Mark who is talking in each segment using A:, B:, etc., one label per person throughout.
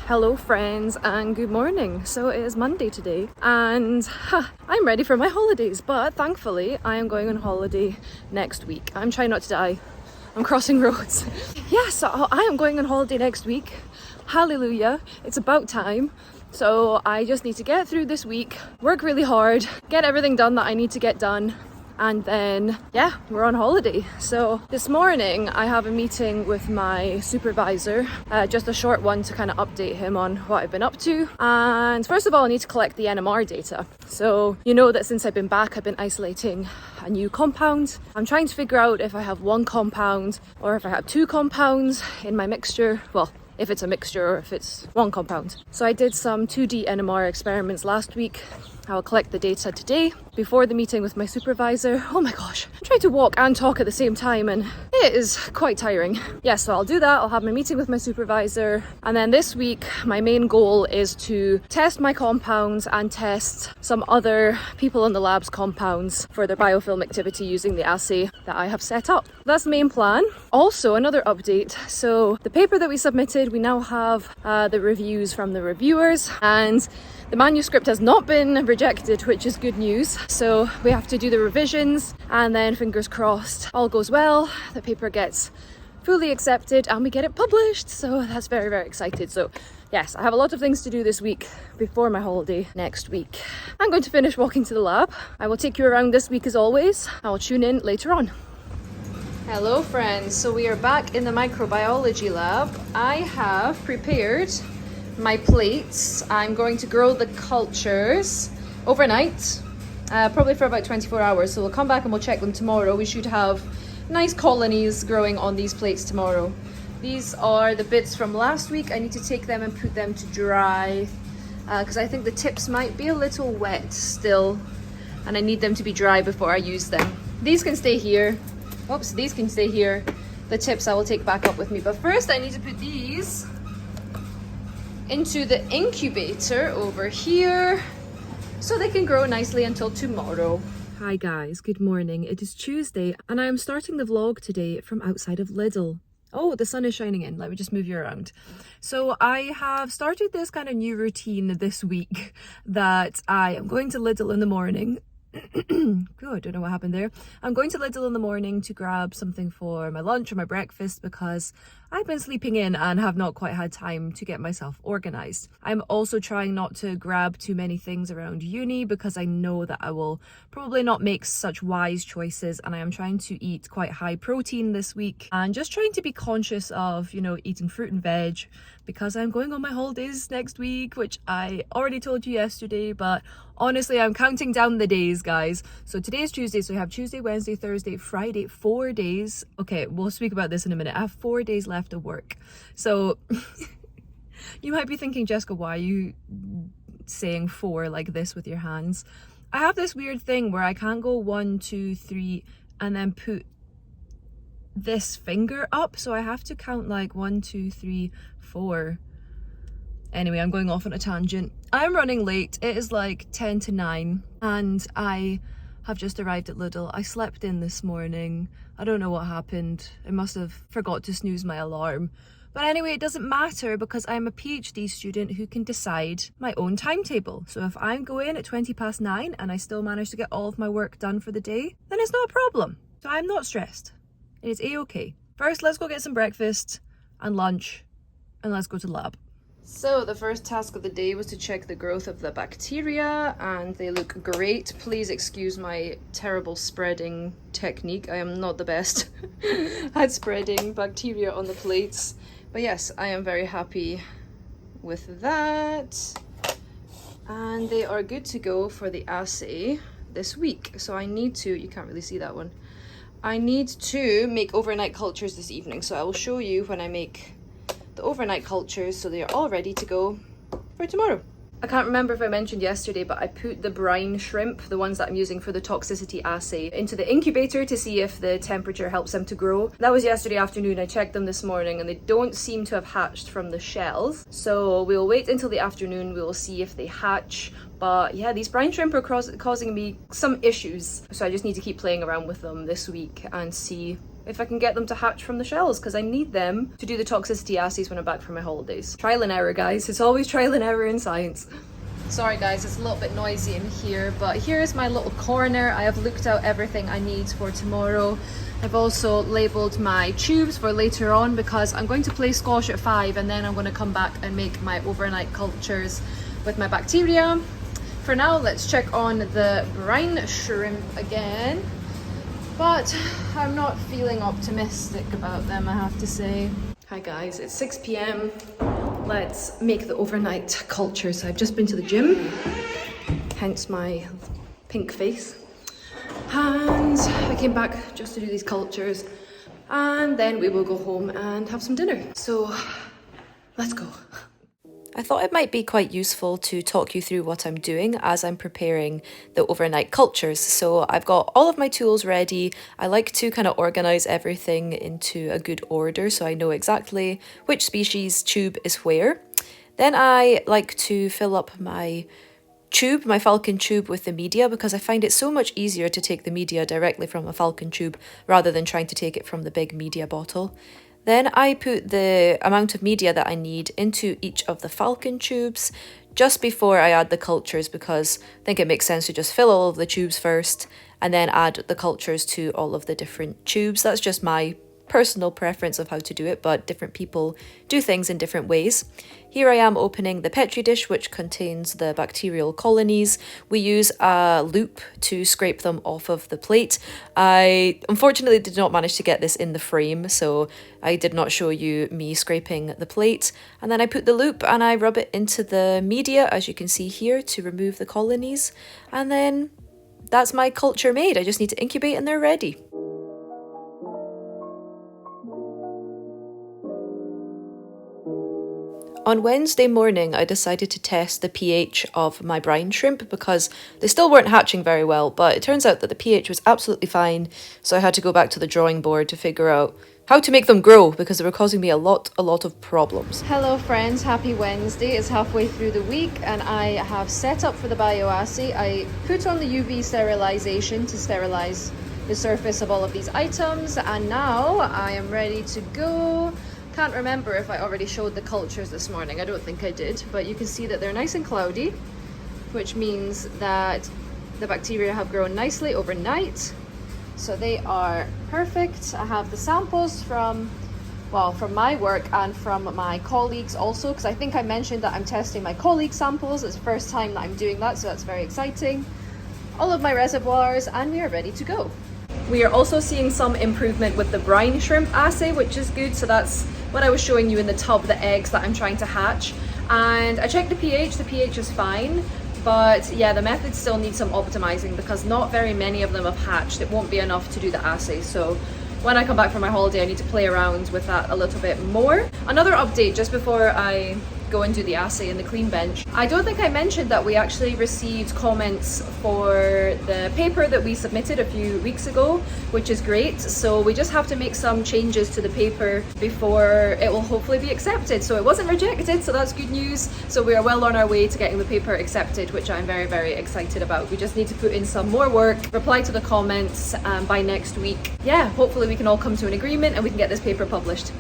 A: Hello friends and good morning. So it is Monday today and I'm ready for my holidays, but thankfully I am going on holiday next week. I'm trying not to die. I'm crossing roads. Yeah, so I am going on holiday next week. Hallelujah, it's about time. So I just need to get through this week, work really hard, get everything done that I need to get done. And then, yeah, we're on holiday. So this morning I have a meeting with my supervisor, just a short one to kind of update him on what I've been up to. And first of all, I need to collect the NMR data. So you know that since I've been back, I've been isolating a new compound. I'm trying to figure out if I have one compound or if I have two compounds in my mixture. Well, if it's a mixture or if it's one compound. So I did some 2D NMR experiments last week. I will collect the data today before the meeting with my supervisor. Oh my gosh, I'm trying to walk and talk at the same time and it is quite tiring. Yeah, so I'll do that. I'll have my meeting with my supervisor. And then this week, my main goal is to test my compounds and test some other people in the lab's compounds for their biofilm activity using the assay that I have set up. That's the main plan. Also, another update. So the paper that we submitted, we now have the reviews from the reviewers, and the manuscript has not been rejected, which is good news. So we have to do the revisions and then fingers crossed all goes well, the paper gets fully accepted and we get it published. So that's very, very excited. So yes, I have a lot of things to do this week before my holiday next week. I'm going to finish walking to the lab. I will take you around this week as always. I will tune in later on. Hello friends, so we are back in the microbiology lab. I have prepared my plates. I'm going to grow the cultures overnight, probably for about 24 hours. So we'll come back and we'll check them tomorrow. We should have nice colonies growing on these plates tomorrow. These are the bits from last week. I need to take them and put them to dry because I think the tips might be a little wet still and I need them to be dry before I use them. These can stay here. Oops, these can stay here. The tips I will take back up with me. But first I need to put these into the incubator over here so they can grow nicely until tomorrow. Hi guys, good morning. It is Tuesday and I am starting the vlog today from outside of Lidl. Oh, the sun is shining in. Let me just move you around. So I have started this kind of new routine this week that I am going to Lidl in the morning. Good, I don't know what happened there. I'm going to Lidl in the morning to grab something for my lunch or my breakfast because I've been sleeping in and have not quite had time to get myself organised. I'm also trying not to grab too many things around uni because I know that I will probably not make such wise choices, and I am trying to eat quite high protein this week and just trying to be conscious of, you know, eating fruit and veg because I'm going on my holidays next week, which I already told you yesterday, but honestly, I'm counting down the days, guys. So today is Tuesday, so we have Tuesday, Wednesday, Thursday, Friday, 4 days. Okay, we'll speak about this in a minute. I have 4 days left of work. So you might be thinking, Jessica, why are you saying 4 like this with your hands? I have this weird thing where I can't go 1, 2, 3 and then put this finger up. So I have to count like 1, 2, 3, 4. Anyway, I'm going off on a tangent. I'm running late. It is like 10 to 9 and I have just arrived at Lidl. I slept in this morning. I don't know what happened. I must have forgot to snooze my alarm. But anyway, it doesn't matter because I'm a PhD student who can decide my own timetable. So if I'm going at 20 past 9 and I still manage to get all of my work done for the day, then it's not a problem. So I'm not stressed. It is a-okay. First, let's go get some breakfast and lunch and let's go to the lab. So the first task of the day was to check the growth of the bacteria and they look great. Please excuse my terrible spreading technique. I am not the best at spreading bacteria on the plates. But yes, I am very happy with that. And they are good to go for the assay this week. So I need to, you can't really see that one. I need to make overnight cultures this evening. So I will show you when I make the overnight cultures so they are all ready to go for tomorrow. I can't remember if I mentioned yesterday, but I put the brine shrimp, the ones that I'm using for the toxicity assay, into the incubator to see if the temperature helps them to grow. That was yesterday afternoon. I checked them this morning and they don't seem to have hatched from the shells. So we'll wait until the afternoon. We will see if they hatch. But yeah, these brine shrimp are causing me some issues. So I just need to keep playing around with them this week and see if I can get them to hatch from the shells, because I need them to do the toxicity assays when I'm back from my holidays. Trial and error, guys. It's always trial and error in science. Sorry guys, it's a little bit noisy in here, but here's my little corner. I have looked out everything I need for tomorrow. I've also labelled my tubes for later on because I'm going to play squash at 5 and then I'm going to come back and make my overnight cultures with my bacteria. For now, let's check on the brine shrimp again. But I'm not feeling optimistic about them, I have to say. Hi guys, it's 6 p.m. Let's make the overnight cultures. I've just been to the gym, hence my pink face. And I came back just to do these cultures. And then we will go home and have some dinner. So let's go. I thought it might be quite useful to talk you through what I'm doing as I'm preparing the overnight cultures. So I've got all of my tools ready. I like to kind of organise everything into a good order so I know exactly which species tube is where. Then I like to fill up my tube, my falcon tube, with the media because I find it so much easier to take the media directly from a falcon tube rather than trying to take it from the big media bottle. Then I put the amount of media that I need into each of the falcon tubes just before I add the cultures because I think it makes sense to just fill all of the tubes first and then add the cultures to all of the different tubes. That's just my personal preference of how to do it, but different people do things in different ways. Here I am opening the Petri dish, which contains the bacterial colonies. We use a loop to scrape them off of the plate. I unfortunately did not manage to get this in the frame, so I did not show you me scraping the plate. And then I put the loop and I rub it into the media, as you can see here, to remove the colonies. And then that's my culture made. I just need to incubate and they're ready. On Wednesday morning, I decided to test the pH of my brine shrimp because they still weren't hatching very well, but it turns out that the pH was absolutely fine, so I had to go back to the drawing board to figure out how to make them grow because they were causing me a lot of problems. Hello friends, happy Wednesday. It's halfway through the week and I have set up for the bioassay. I put on the UV sterilization to sterilize the surface of all of these items, and now I am ready to go. Can't remember if I already showed the cultures this morning. I don't think I did, but you can see that they're nice and cloudy, which means that the bacteria have grown nicely overnight. So they are perfect. I have the samples from my work and from my colleagues also, because I think I mentioned that I'm testing my colleague samples. It's the first time that I'm doing that, so that's very exciting. All of my reservoirs, and we are ready to go. We are also seeing some improvement with the brine shrimp assay, which is good. So that's what I was showing you in the tub, the eggs that I'm trying to hatch. And I checked the pH is fine, but yeah, the method still needs some optimizing because not very many of them have hatched. It won't be enough to do the assay. So when I come back from my holiday, I need to play around with that a little bit more. Another update just before I go and do the assay in the clean bench. I don't think I mentioned that we actually received comments for the paper that we submitted a few weeks ago, which is great. So we just have to make some changes to the paper before it will hopefully be accepted. So it wasn't rejected, so that's good news. So we are well on our way to getting the paper accepted, which I'm very excited about. We just need to put in some more work, reply to the comments by next week. Yeah, hopefully we can all come to an agreement and we can get this paper published.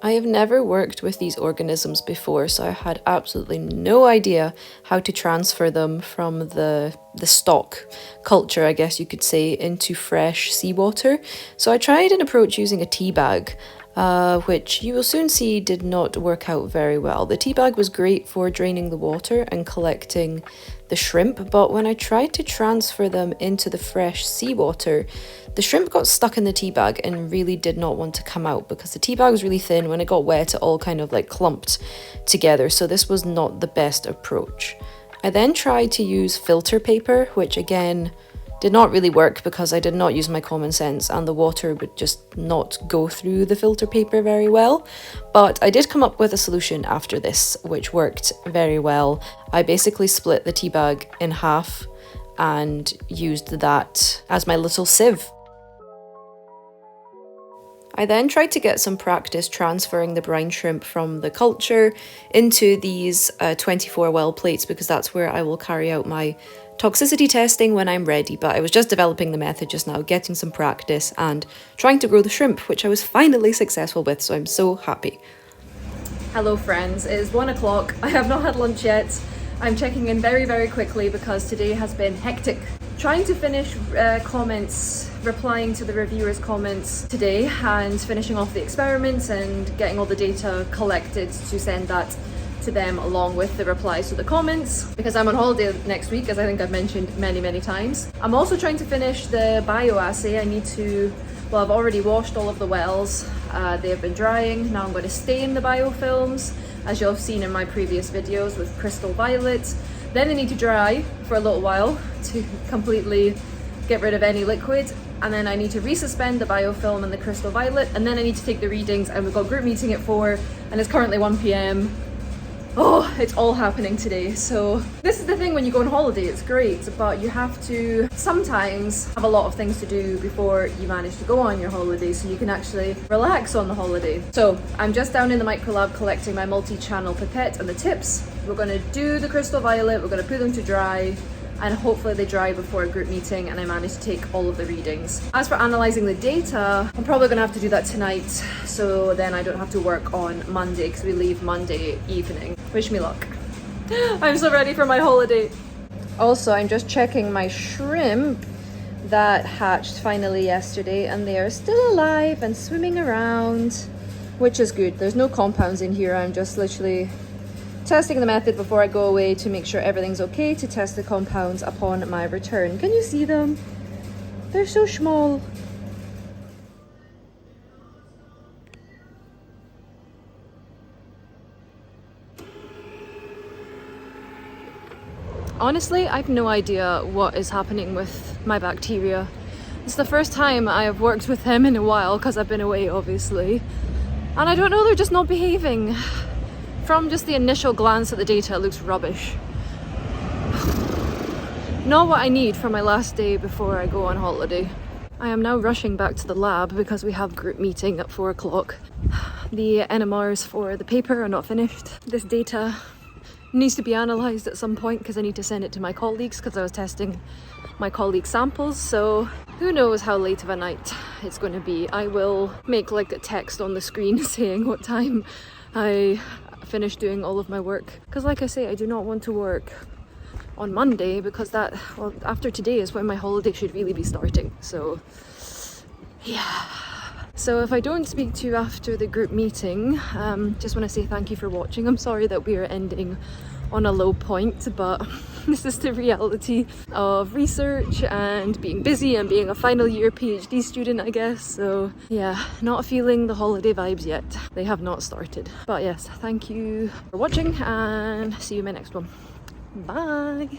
A: I have never worked with these organisms before, so I had absolutely no idea how to transfer them from the stock culture, I guess you could say, into fresh seawater. So I tried an approach using a tea bag, which you will soon see did not work out very well. The tea bag was great for draining the water and collecting the shrimp, but when I tried to transfer them into the fresh seawater, the shrimp got stuck in the tea bag and really did not want to come out because the tea bag was really thin. When it got wet, it all kind of like clumped together, so this was not the best approach. I then tried to use filter paper, which again did not really work because I did not use my common sense and the water would just not go through the filter paper very well. But I did come up with a solution after this, which worked very well. I basically split the tea bag in half and used that as my little sieve. I then tried to get some practice transferring the brine shrimp from the culture into these 24 well plates, because that's where I will carry out my toxicity testing when I'm ready. But I was just developing the method just now, getting some practice and trying to grow the shrimp, which I was finally successful with, so I'm so happy. Hello friends, it is 1 o'clock. I have not had lunch yet. I'm checking in very quickly because today has been hectic. Trying to finish comments, replying to the reviewers' comments today, and finishing off the experiments and getting all the data collected to send that to them along with the replies to the comments, because I'm on holiday next week, as I think I've mentioned many times. I'm also trying to finish the bioassay. I need to, well, I've already washed all of the wells. They have been drying. Now I'm going to stain the biofilms, as you'll have seen in my previous videos, with crystal violet. Then they need to dry for a little while to completely get rid of any liquid, and then I need to resuspend the biofilm and the crystal violet, and then I need to take the readings, and we've got group meeting at 4 and it's currently 1 p.m. Oh, it's all happening today. So this is the thing when you go on holiday, it's great, but you have to sometimes have a lot of things to do before you manage to go on your holiday, so you can actually relax on the holiday. So I'm just down in the microlab collecting my multi-channel pipette and the tips. We're going to do the crystal violet, we're going to put them to dry, and hopefully they dry before a group meeting and I manage to take all of the readings. As for analysing the data, I'm probably going to have to do that tonight, so then I don't have to work on Monday, because we leave Monday evening. Wish me luck. I'm so ready for my holiday. Also, I'm just checking my shrimp that hatched finally yesterday, and they are still alive and swimming around, which is good. There's no compounds in here. I'm just literally testing the method before I go away to make sure everything's okay to test the compounds upon my return. Can you see them? They're so small. Honestly, I've no idea what is happening with my bacteria. It's the first time I have worked with them in a while, because I've been away obviously, and I don't know, they're just not behaving. From just the initial glance at the data, it looks rubbish. Not what I need for my last day before I go on holiday. I am now rushing back to the lab because we have group meeting at 4 o'clock. The NMRs for the paper are not finished. This data needs to be analysed at some point because I need to send it to my colleagues, because I was testing my colleagues' samples, so who knows how late of a night it's going to be. I will make like a text on the screen saying what time I finished doing all of my work, because like I say, I do not want to work on Monday, because that, well, after today is when my holiday should really be starting. So yeah. So if I don't speak to you after the group meeting, just want to say thank you for watching. I'm sorry that we are ending on a low point, but this is the reality of research and being busy and being a final year PhD student, I guess. So yeah, not feeling the holiday vibes yet. They have not started. But yes, thank you for watching and see you in my next one. Bye!